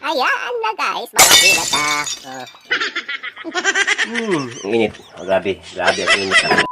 Hayaan na guys, mga pinata. Init. Oh, grabe. Grabe ang init talaga.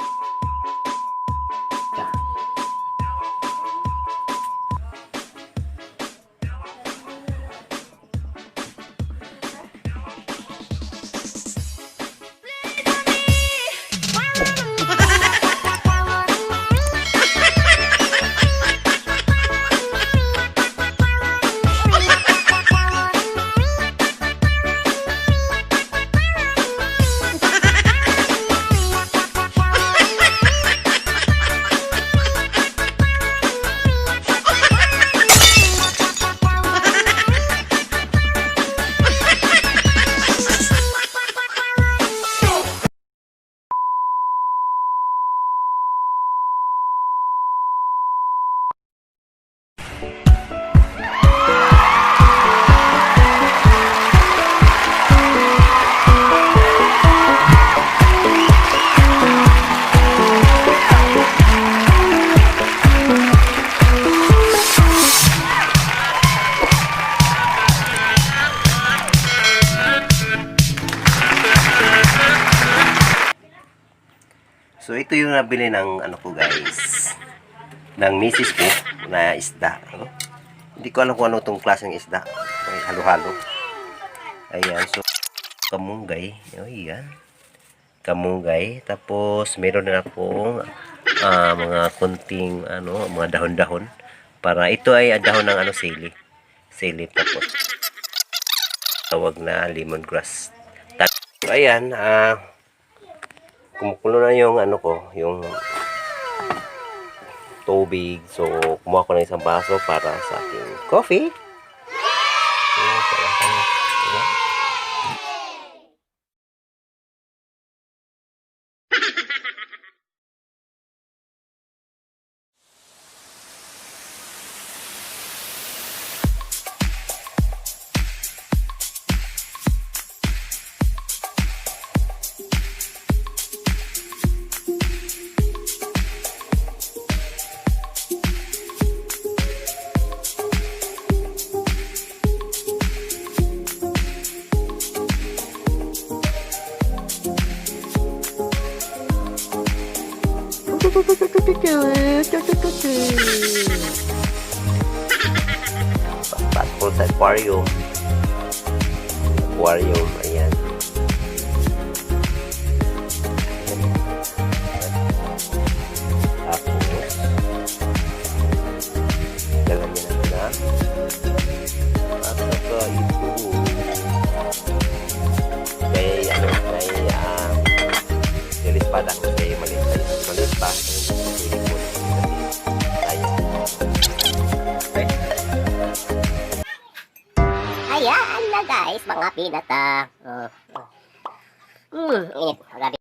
So ito yung nabili ng ano ko guys, ng misis ko na isda. Hindi ko alam kung ano itong klaseng isda. May halo-halo. Ayan, so kamunggay. Ayan. Kamunggay. Tapos meron na akong mga kunting mga dahon-dahon. Para ito ay dahon ng sili. Sili tapos tawag na lemongrass. So ayan, kumukulo na yung yung tubig. So, kumuha ko ng isang baso para sa aking coffee. Passport sa aquarium. Ayan. Tapos dalan niya na at saka ito may lilispada kasi maliit pa. Hayaan na guys, mga pinata. Init. Grabe.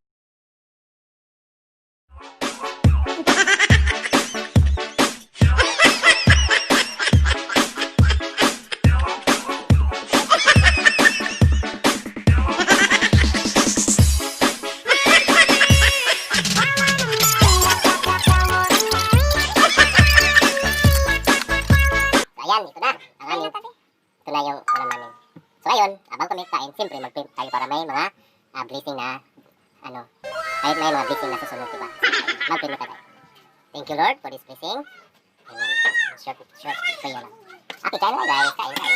Ayan, ito na. Ito na yung ulam namin. So ngayon, abang kami kain, siyempre mag-print tayo para may mga blessing na kahit may mga blessing na susunod, diba? Mag-print tayo. Thank you Lord for this blessing. Amen. Short prayer lang. Okay, kain na guys. Kain.